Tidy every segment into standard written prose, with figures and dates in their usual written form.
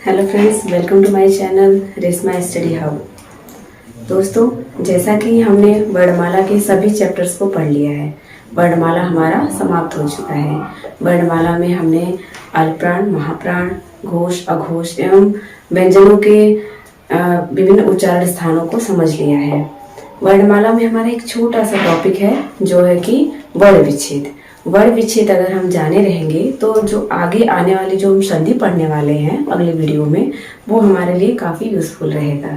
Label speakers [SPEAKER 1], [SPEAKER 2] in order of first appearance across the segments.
[SPEAKER 1] Hello friends, welcome to my channel Reshma study hub. दोस्तों, जैसा कि हमने वर्णमाला के सभी चैप्टर्स को पढ़ लिया है, वर्णमाला हमारा समाप्त हो चुका है। वर्णमाला में हमने अल्पप्राण, महाप्राण, घोष, अघोष एवं व्यंजनों के विभिन्न उच्चारण स्थानों को समझ लिया है। वर्णमाला में हमारा एक छोटा सा टॉपिक है जो है कि वर्ण विच्छेद। वर्ण विच्छेद अगर हम जाने रहेंगे तो जो आगे आने वाली जो हम संधि पढ़ने वाले हैं अगले वीडियो में, वो हमारे लिए काफ़ी यूजफुल रहेगा।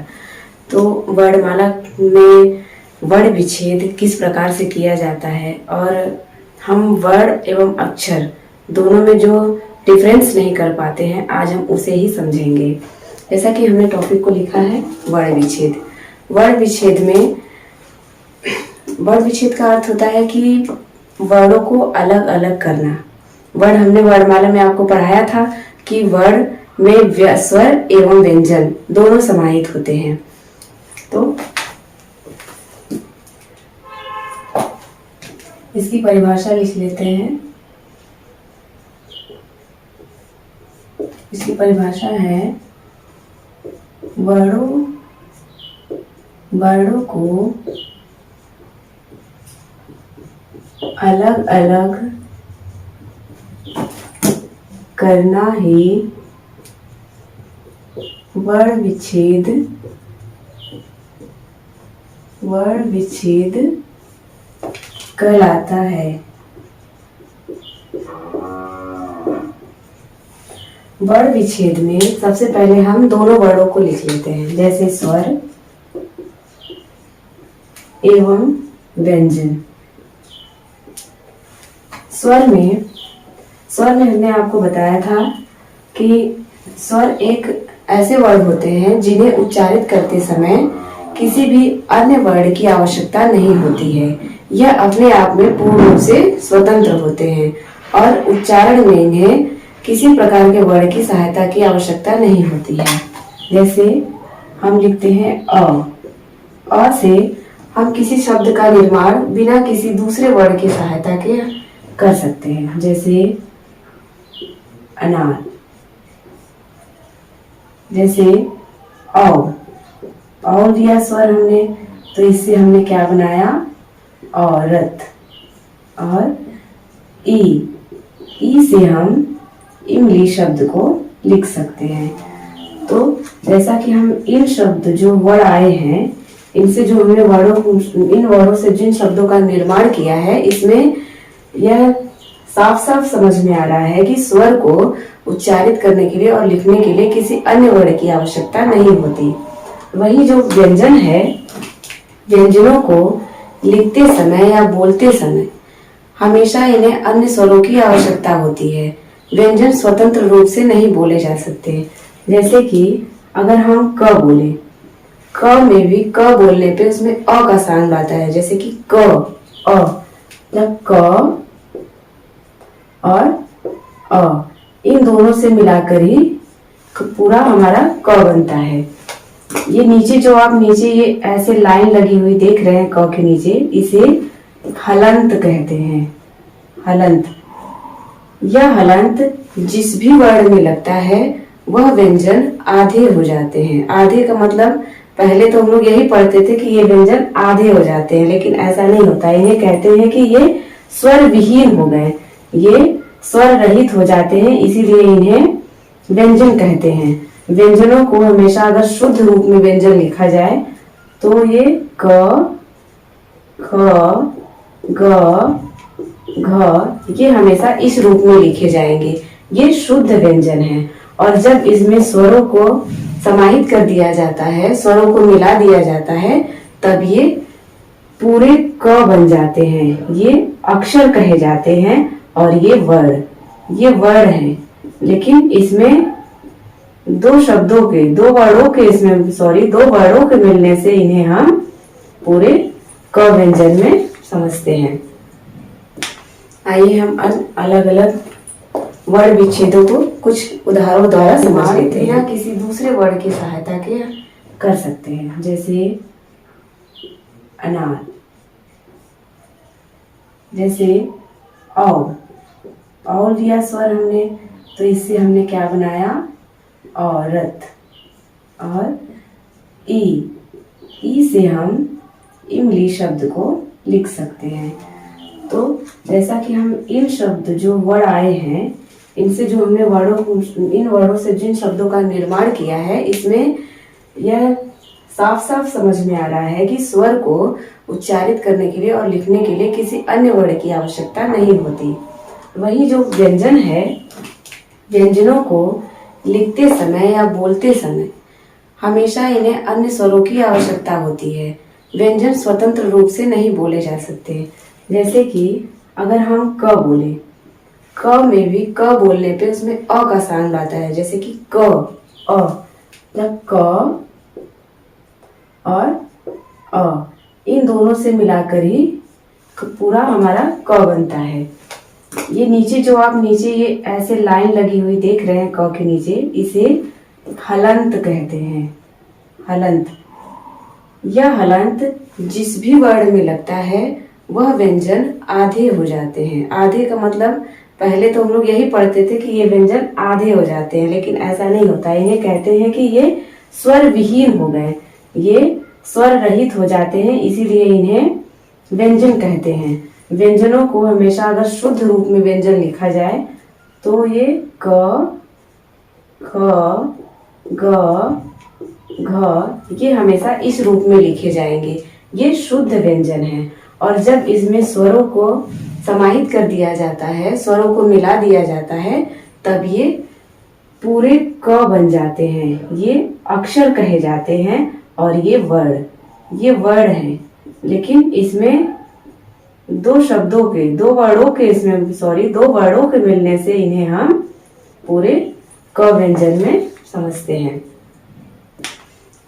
[SPEAKER 1] तो वर्णमाला में वर्ण विच्छेद किस प्रकार से किया जाता है और हम वर्ण एवं अक्षर दोनों में जो डिफरेंस नहीं कर पाते हैं, आज हम उसे ही समझेंगे। जैसा कि हमने टॉपिक को लिखा है वर्ण विच्छेद। वर्ण विच्छेद का अर्थ होता है कि वर्णों को अलग अलग करना। वर्ण हमने वर्णमाला में आपको पढ़ाया था कि वर्ण में स्वर एवं व्यंजन दोनों समाहित होते हैं। तो इसकी परिभाषा लिख लेते हैं। इसकी परिभाषा है वर्णों को अलग अलग करना ही वर्ण विच्छेद कहलाता है। वर्ण विच्छेद में सबसे पहले हम दोनों वर्णों को लिख लेते हैं, जैसे स्वर एवं व्यंजन। स्वर में हमने आपको बताया था कि स्वर एक ऐसे वर्ण होते हैं जिन्हें उच्चारित करते समय किसी भी अन्य वर्ण की आवश्यकता नहीं होती है। यह अपने आप में पूर्ण रूप से स्वतंत्र होते हैं और उच्चारण में इन्हें किसी प्रकार के वर्ण की सहायता की आवश्यकता नहीं होती है। जैसे हम लिखते हैं अ से हम किसी शब्द का निर्माण बिना किसी दूसरे वर्ण की सहायता के कर सकते हैं, जैसे अनार। जैसे औ दिया स्वर हमने, तो इससे हमने क्या बनाया, औरत। और ई से हम इमली शब्द को लिख सकते हैं। तो जैसा कि हम इन शब्द जो वर्ण आए हैं, इनसे जो हमने इन वर्णों से जिन शब्दों का निर्माण किया है, इसमें यह साफ साफ समझ में आ रहा है कि स्वर को उच्चारित करने के लिए और लिखने के लिए किसी अन्य वर्ण की आवश्यकता नहीं होती। वही जो व्यंजन है, व्यंजनों को लिखते समय या बोलते समय हमेशा इन्हें अन्य स्वरों की आवश्यकता होती है। व्यंजन स्वतंत्र रूप से नहीं बोले जा सकते। जैसे कि अगर हम क बोले, क में भी क बोलने पे उसमें अ का साउंड आता है, जैसे कि क अ, जब क और अ इन दोनों से मिलाकर ही पूरा हमारा क बनता है। ये नीचे जो आप नीचे ये ऐसे लाइन लगी हुई देख रहे हैं क के नीचे, इसे हलंत कहते हैं। हलंत। यह हलंत जिस भी वर्ण में लगता है वह व्यंजन आधे हो जाते हैं। आधे का मतलब पहले तो हम लोग यही पढ़ते थे कि ये व्यंजन आधे हो जाते हैं, लेकिन ऐसा नहीं होता। इन्हें कहते हैं कि ये स्वर विहीन हो गए, ये स्वर रहित हो जाते हैं, इसीलिए इन्हें व्यंजन कहते हैं। व्यंजनों को हमेशा अगर शुद्ध रूप में व्यंजन लिखा जाए तो ये क, ख, ग, घ, ये हमेशा इस रूप में लिखे जाएंगे। ये शुद्ध व्यंजन है। और जब इसमें स्वरों को समाहित कर दिया जाता है, स्वरों को मिला दिया जाता है, तब ये पूरे क बन जाते हैं। ये अक्षर कहे जाते हैं और ये वर्ण है। लेकिन इसमें दो वर्णों के मिलने से इन्हें हम पूरे क व्यंजन में समझते हैं। आइए हम अलग अलग वर्ण विच्छेदों को कुछ उदाहरणों द्वारा समझ लेते हैं। बिना किसी दूसरे वर्ण की सहायता के कर सकते हैं, जैसे अनार। जैसे औ दिया स्वर हमने, तो इससे हमने क्या बनाया, औरत। और ई से हम इमली शब्द को लिख सकते हैं। तो जैसा कि हम इन शब्द जो वर्ड आए हैं, इनसे जो हमने इन वर्डों से जिन शब्दों का निर्माण किया है, इसमें यह साफ साफ समझ में आ रहा है कि स्वर को उच्चारित करने के लिए और लिखने के लिए किसी अन्य वर्ड की आवश्यकता नहीं होती। वही जो व्यंजन है, व्यंजनों को लिखते समय या बोलते समय हमेशा इन्हें अन्य स्वरों की आवश्यकता होती है। व्यंजन स्वतंत्र रूप से नहीं बोले जा सकते। जैसे कि अगर हम क बोले, क में भी क बोलने पे उसमें अ का साउंड आता है, जैसे कि क अ, जब क और अ इन दोनों से मिलाकर ही पूरा हमारा क बनता है। ये नीचे जो आप नीचे ये ऐसे लाइन लगी हुई देख रहे हैं क के नीचे, इसे हलंत कहते हैं। हलंत। यह हलंत जिस भी वर्ड में लगता है वह व्यंजन आधे हो जाते हैं। आधे का मतलब पहले तो हम लोग यही पढ़ते थे कि ये व्यंजन आधे हो जाते हैं, लेकिन ऐसा नहीं होता। इन्हें कहते हैं कि ये स्वर विहीन हो गए, ये स्वर रहित हो जाते हैं, इसीलिए इन्हें व्यंजन कहते हैं। व्यंजनों को हमेशा अगर शुद्ध रूप में व्यंजन लिखा जाए तो ये क, ख, ग, घ, ये हमेशा इस रूप में लिखे जाएंगे। ये शुद्ध व्यंजन है। और जब इसमें स्वरों को समाहित कर दिया जाता है, स्वरों को मिला दिया जाता है, तब ये पूरे क बन जाते हैं। ये अक्षर कहे जाते हैं और ये वर्ड है। लेकिन इसमें दो वर्डों के मिलने से इन्हें हम पूरे क व्यंजन में समझते हैं।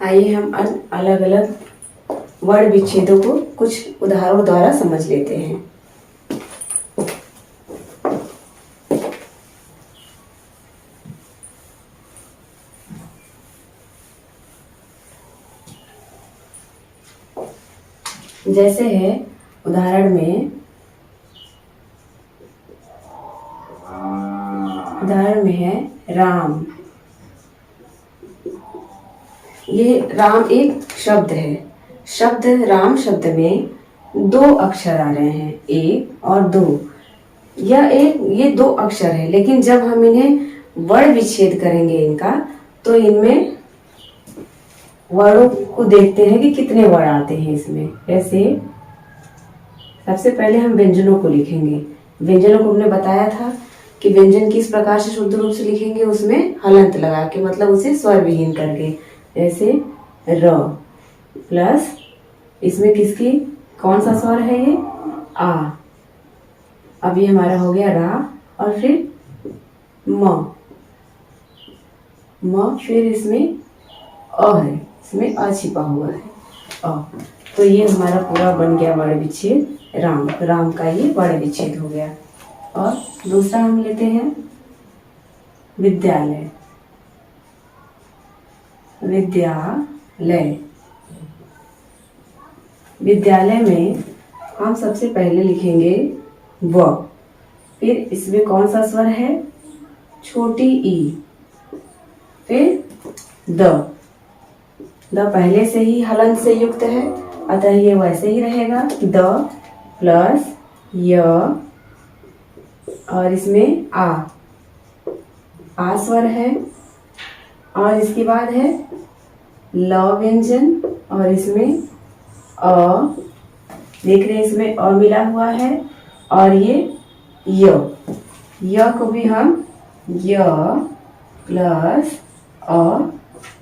[SPEAKER 1] आइए हम अलग अलग वर्ण विच्छेदों को कुछ उदाहरणों द्वारा समझ लेते हैं। जैसे है उदाहरण में है राम। ये राम एक शब्द है। राम शब्द में दो अक्षर आ रहे हैं, एक और दो। ये दो अक्षर है, लेकिन जब हम इन्हें वर्ण विच्छेद करेंगे इनका, तो इनमें वर्णों को देखते हैं कि कितने वर्ण आते हैं इसमें। जैसे सबसे पहले हम व्यंजनों को लिखेंगे। व्यंजनों को हमने बताया था कि व्यंजन किस प्रकार से शुद्ध रूप से लिखेंगे, उसमें हलंत लगा के, मतलब उसे स्वर विहीन करके। जैसे र प्लस इसमें कौन सा स्वर है, ये आ। अब ये हमारा हो गया रा, और फिर म, फिर इसमें अ है, इसमें अ छिपा हुआ है, अ। तो ये हमारा पूरा बन गया वर्ण विच्छेद राम का ये वर्ण विच्छेद हो गया। और दूसरा हम लेते हैं विद्यालय। विद्यालय में हम सबसे पहले लिखेंगे व, फिर इसमें कौन सा स्वर है, छोटी ई, फिर द पहले से ही हलंत से युक्त है, अतः ये वैसे ही रहेगा। द प्लस य, और इसमें आ स्वर है, और इसके बाद है ल व्यंजन, और इसमें अ, देख रहे हैं इसमें अ मिला हुआ है, और ये य को भी हम य प्लस अ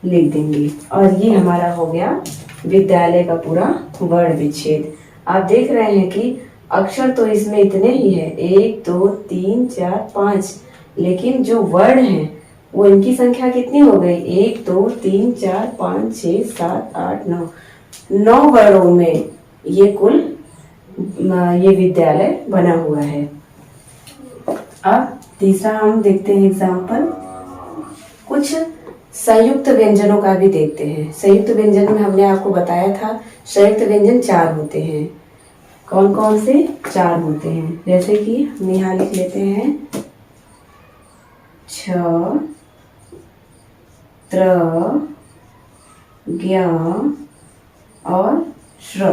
[SPEAKER 1] लिख देंगे। और ये हमारा हो गया विद्यालय का पूरा वर्ण विच्छेद। आप देख रहे हैं कि अक्षर तो इसमें इतने ही है, 1 2 3 4 5, लेकिन जो वर्ण हैं वो इनकी संख्या कितनी हो गई, 1 2 3 4 5 6 7 8 9 वर्णों में ये कुल ये विद्यालय बना हुआ है। अब तीसरा हम देखते हैं एग्जाम्पल, कुछ संयुक्त व्यंजनों का भी देखते हैं। संयुक्त व्यंजन में हमने आपको बताया था संयुक्त व्यंजन 4 होते हैं। कौन कौन से 4 होते हैं, जैसे कि हम यहाँ लिख लेते हैं छ, त्र, ज्ञ और श्र।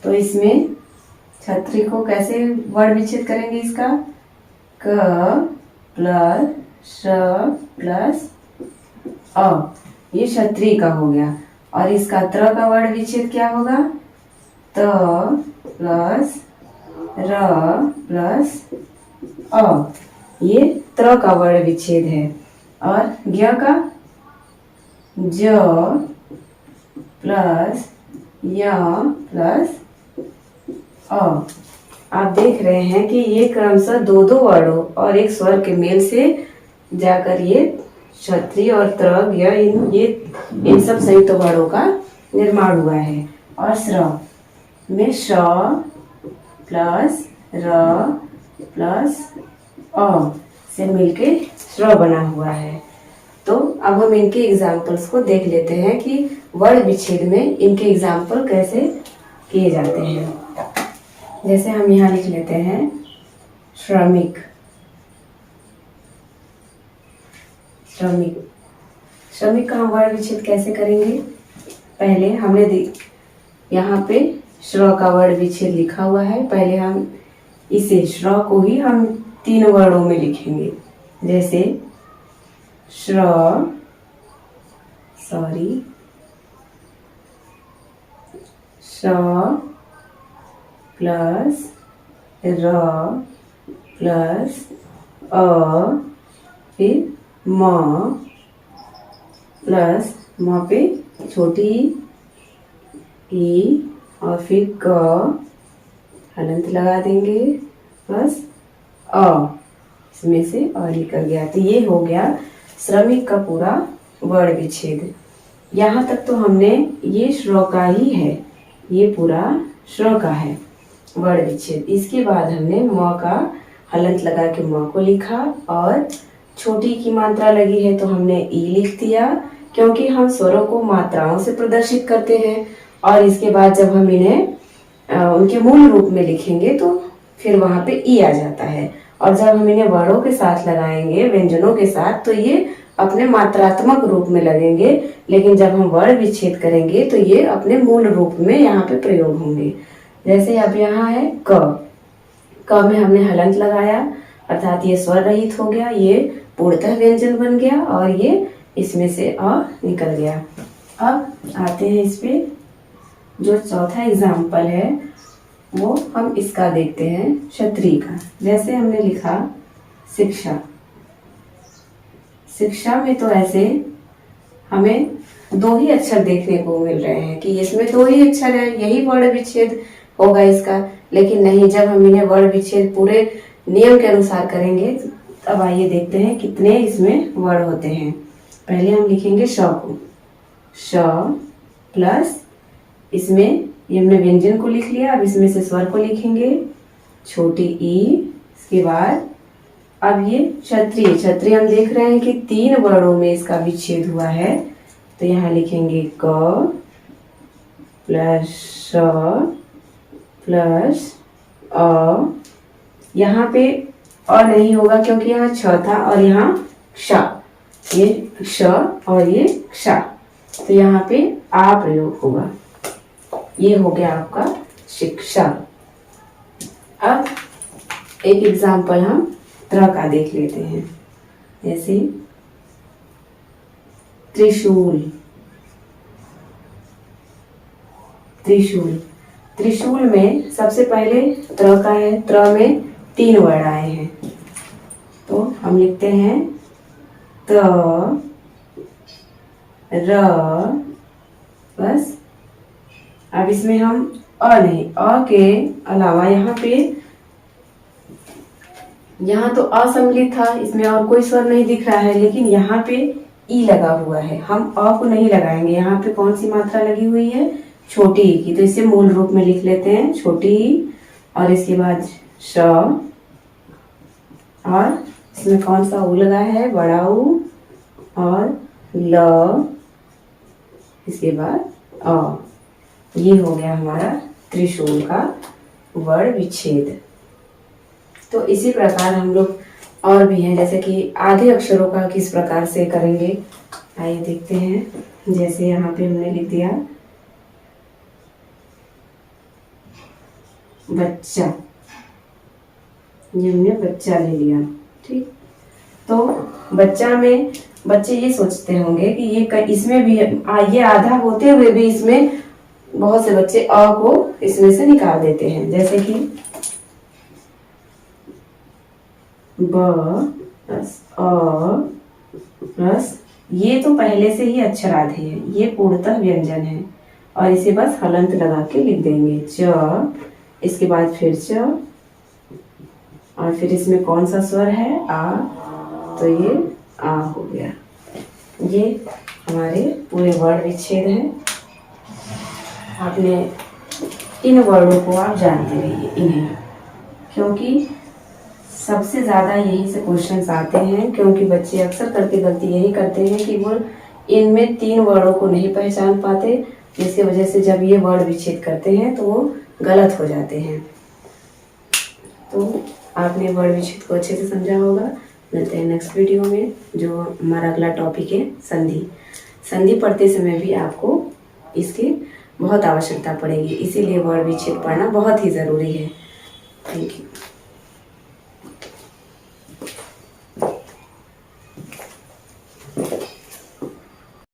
[SPEAKER 1] तो इसमें छत्री को कैसे वर्ण विच्छेद करेंगे? इसका क प्लस श प्लस अ, ये क्षत्रिय का हो गया। और इसका त्र का वर्ण विच्छेद क्या होगा? त प्लस र प्लस अ, ये त्र का वर्ण विच्छेद है। और ज्ञ का ज प्लस य प्लस अ। आप देख रहे हैं कि ये क्रमशः दो दो वर्णों और एक स्वर के मेल से जाकर ये क्षत्रिय और त्र, इन सब संयुक्त वर्णों का निर्माण हुआ है। और स्र में श प्लस र प्लस अ से मिलके स्र बना हुआ है। तो अब हम इनके एग्जाम्पल्स को देख लेते हैं कि वर्ण विच्छेद में इनके एग्जाम्पल कैसे किए जाते हैं। जैसे हम यहाँ लिख लेते हैं श्रमिक। श्रमिक श्रमिक का हम वर्ण विच्छेद कैसे करेंगे? पहले हमने यहाँ पे श्र का वर्ण विच्छेद लिखा हुआ है। पहले हम इसे श्र को ही हम 3 वर्णों में लिखेंगे। जैसे श्र प्लस र प्लस अ, फिर म प्लस म पे छोटी ई और फिर क हलंत लगा देंगे बस अ, इसमें से अ निकल गया। तो ये हो गया श्रमिक का पूरा वर्ण विच्छेद। यहाँ तक तो हमने ये श्र का ही है, ये पूरा श्र का है वर्ण विच्छेद। इसके बाद हमने म का हलंत लगा के म को लिखा और छोटी की मात्रा लगी है तो हमने ई लिख दिया, क्योंकि हम स्वरों को मात्राओं से प्रदर्शित करते हैं। और इसके बाद जब हम इन्हें उनके मूल रूप में लिखेंगे तो फिर वहां पे ई आ जाता है। और जब हम इन्हें वर्णों के साथ लगाएंगे, व्यंजनों के साथ, तो ये अपने मात्रात्मक रूप में लगेंगे। लेकिन जब हम वर्ण विच्छेद करेंगे तो ये अपने मूल रूप में यहाँ पे प्रयोग होंगे। जैसे अब यहाँ है क में हमने हलंत लगाया, अर्थात ये स्वर रहित हो गया, ये पूर्णतः व्यंजन बन गया और ये इसमें से अ निकल गया। अब आते हैं इस पे, जो चौथा एग्जाम्पल है वो हम इसका देखते हैं क्षत्रिय का। जैसे हमने लिखा शिक्षा। शिक्षा में तो ऐसे हमें 2 ही अक्षर देखने को मिल रहे हैं कि इसमें 2 ही अक्षर है, यही वर्ण विच्छेद होगा इसका। लेकिन नहीं, जब हम इन्हें वर्ण विच्छेद पूरे नियम के अनुसार करेंगे तब आइए देखते हैं कितने इसमें वर्ण होते हैं। पहले हम लिखेंगे श को, श प्लस इसमें ये हमने व्यंजन को लिख लिया। अब इसमें से स्वर को लिखेंगे छोटी ई। इसके बाद अब ये क्षत्रिय। क्षत्रिय हम देख रहे हैं कि 3 वर्णों में इसका विच्छेद हुआ है, तो यहाँ लिखेंगे क प्लस श प्लस अ। यहाँ पे अ नहीं होगा क्योंकि यहाँ छ था और यहाँ क्ष, ये क्ष और ये क्ष, तो यहाँ पे आ प्रयोग होगा। ये हो गया आपका शिक्षा। अब एक एग्जाम्पल हम त्र का देख लेते हैं। जैसे त्रिशूल। त्रिशूल त्रिशूल में सबसे पहले त्र का है। त्र में 3 वर्ण आए हैं, तो हम लिखते हैं त र बस। अब इसमें हम अ नहीं, अ के अलावा यहाँ तो असम्मिलित था, इसमें और कोई स्वर नहीं दिख रहा है, लेकिन यहाँ पे ई लगा हुआ है। हम अ को नहीं लगाएंगे। यहाँ पे कौन सी मात्रा लगी हुई है? छोटी ई की, तो इसे मूल रूप में लिख लेते हैं छोटी ई। और इसके बाद श, और इसमें कौन सा ऊ लगा है? बड़ा ऊ। और ल, इसके बाद अ। ये हो गया हमारा त्रिशूल का वर्ण विच्छेद। तो इसी प्रकार हम लोग और भी हैं, जैसे कि आधे अक्षरों का किस प्रकार से करेंगे। आइए देखते हैं। जैसे यहाँ पे हमने लिख दिया बच्चा, ये हमने बच्चा ले लिया। ठीक, तो बच्चा में बच्चे ये सोचते होंगे कि ये इसमें भी ये आधा होते हुए भी इसमें बहुत से बच्चे अ को इसमें से निकाल देते हैं। जैसे कि ब प्लस अ प्लस, ये तो पहले से ही अक्षर आधे हैं, ये पूर्णतः व्यंजन है और इसे बस हलंत लगा के लिख देंगे च, इसके बाद फिर च और फिर इसमें कौन सा स्वर है आ, तो ये आ हो गया। ये हमारे पूरे वर्ण विच्छेद हैं। आपने इन वर्णों को आप जानते रहिए इन्हें, क्योंकि सबसे ज़्यादा यहीं से क्वेश्चंस आते हैं। क्योंकि बच्चे अक्सर करके गलती यही करते हैं कि वो इनमें 3 वर्णों को नहीं पहचान पाते, जिसकी वजह से जब ये वर्ण विच्छेद करते हैं तो वो गलत हो जाते हैं। तो आपने वर्ण विच्छेद को अच्छे से समझा होगा। मिलते हैं नेक्स्ट वीडियो में, जो हमारा अगला टॉपिक है संधि। संधि पढ़ते समय भी आपको इसकी बहुत आवश्यकता पड़ेगी, इसीलिए वर्ण विच्छेद पढ़ना बहुत ही ज़रूरी है। Thank you.